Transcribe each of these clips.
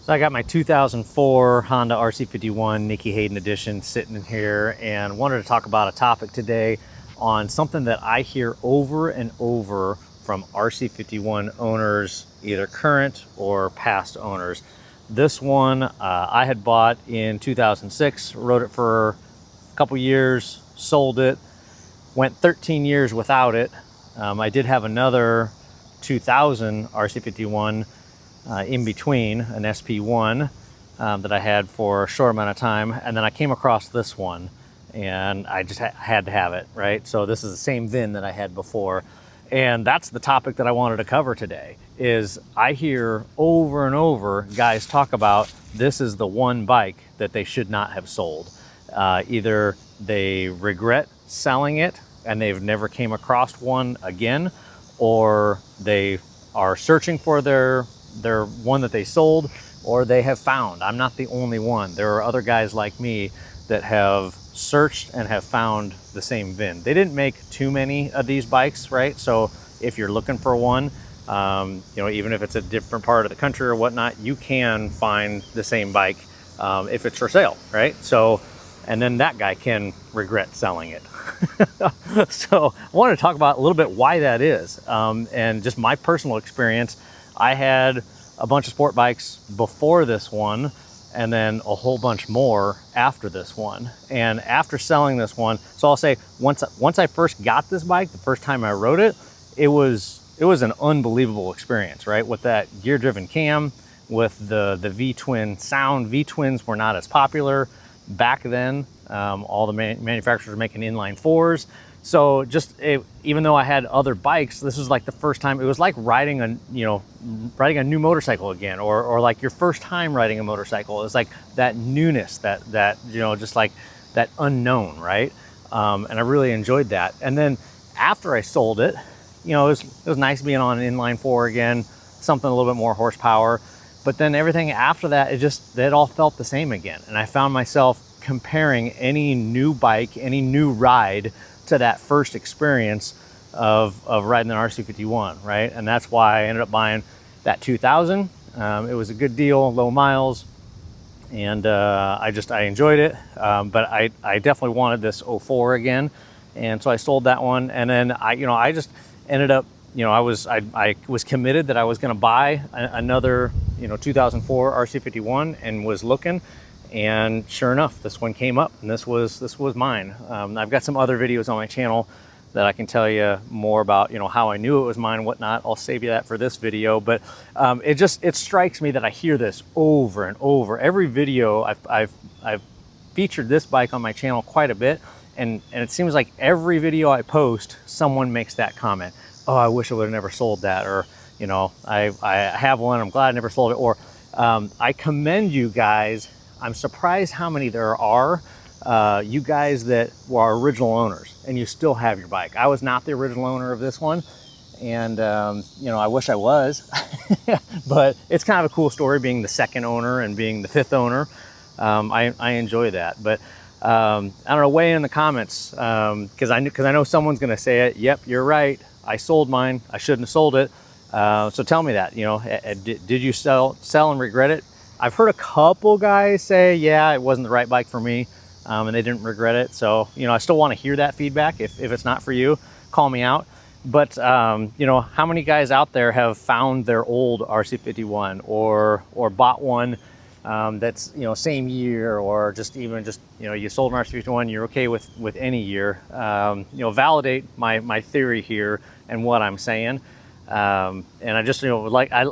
So I got my 2004 Honda RC51 Nicky Hayden edition sitting in here, and wanted to talk about a topic today on something that I hear over and over from RC51 owners, either current or past owners. This one I had bought in 2006, rode it for a couple years, sold it, went 13 years without it. I did have another 2000 RC51 in between, an SP1 that I had for a short amount of time, and then I came across this one and I just had to have it, right? So this is the same VIN that I had before, and that's the topic that I wanted to cover today. Is I hear over and over guys talk about this is the one bike that they should not have sold. Either they regret selling it and they've never came across one again, or they are searching for their one that they sold, or they have found. I'm not the only one. There are other guys like me that have searched and have found the same VIN. They didn't make too many of these bikes, right? So if you're looking for one, even if it's a different part of the country or whatnot, you can find the same bike if it's for sale, right? So, and then that guy can regret selling it. So I want to talk about a little bit why that is, and just my personal experience. I had a bunch of sport bikes before this one, and then a whole bunch more after this one. And after selling this one, so I'll say once I first got this bike, the first time I rode it, it was an unbelievable experience, right? With that gear-driven cam, with the V-twin sound. V-twins were not as popular back then. All the manufacturers were making inline fours. So even though I had other bikes, this was like the first time. It was like riding a new motorcycle again, or like your first time riding a motorcycle. It was like that newness, that just like that unknown, right? And I really enjoyed that. And then after I sold it, it was nice being on an inline four again, something a little bit more horsepower. But then everything after that, it all felt the same again. And I found myself comparing any new bike, any new ride to that first experience of riding an RC51, right? And that's why I ended up buying that 2000. It was a good deal, low miles, and I enjoyed it. But I definitely wanted this 04 again, and so I sold that one. And then I just ended up, I was committed that I was going to buy another 2004 RC51, and was looking. And sure enough, this one came up, and this was mine. I've got some other videos on my channel that I can tell you more about, how I knew it was mine and whatnot. I'll save you that for this video. But it strikes me that I hear this over and over. Every video I've featured this bike on my channel quite a bit, and it seems like every video I post, someone makes that comment. Oh, I wish I would have never sold that, or I have one, I'm glad I never sold it, or I commend you guys. I'm surprised how many there are, you guys that were original owners and you still have your bike. I was not the original owner of this one, and I wish I was, but it's kind of a cool story being the second owner and being the fifth owner. I enjoy that. But I don't know, weigh in the comments, because I know someone's gonna say it. Yep, you're right, I sold mine, I shouldn't have sold it. So tell me that, did you sell and regret it? I've heard a couple guys say, yeah, it wasn't the right bike for me, and they didn't regret it. So, I still want to hear that feedback. If it's not for you, call me out. But, how many guys out there have found their old RC51 or bought one that's, same year, or you sold an RC51, you're okay with any year. Validate my theory here and what I'm saying. And I just, I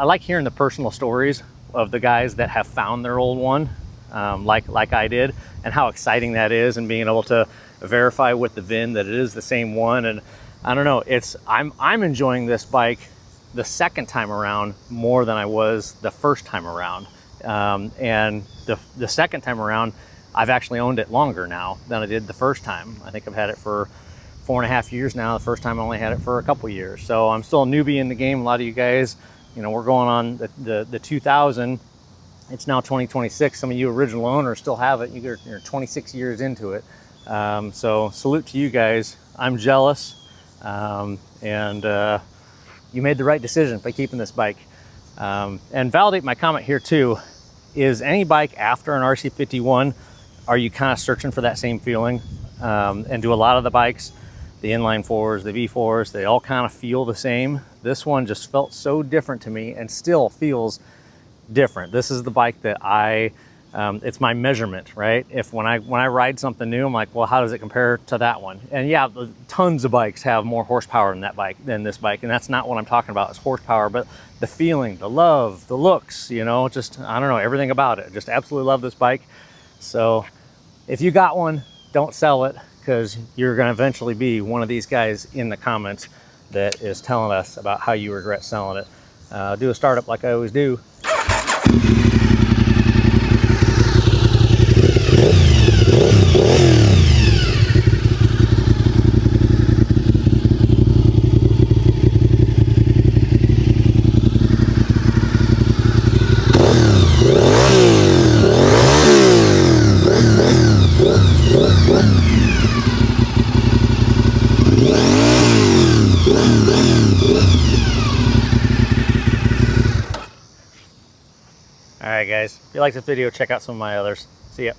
like hearing the personal stories of the guys that have found their old one, like I did, and how exciting that is, and being able to verify with the VIN that it is the same one. And I don't know, I'm enjoying this bike the second time around more than I was the first time around. And the second time around, I've actually owned it longer now than I did the first time. I think I've had it for 4.5 years now. The first time I only had it for a couple years. So I'm still a newbie in the game. A lot of you guys, we're going on the 2000. It's now 2026. Some of you original owners still have it. You're 26 years into it. So salute to you guys. I'm jealous. And you made the right decision by keeping this bike. And validate my comment here too. Is any bike after an RC51, are you kind of searching for that same feeling? And do a lot of the bikes, the inline fours, the V4s, they all kind of feel the same? This one just felt so different to me and still feels different. This is the bike that it's my measurement, right? When I ride something new, I'm like, well, how does it compare to that one? And yeah, tons of bikes have more horsepower than this bike, and that's not what I'm talking about. It's horsepower, but the feeling, the love, the looks, you know, just, I don't know, everything about it. Just absolutely love this bike. So if you got one, don't sell it, because you're going to eventually be one of these guys in the comments that is telling us about how you regret selling it. Do a startup like I always do. All right, guys, if you like this video, check out some of my others. See ya.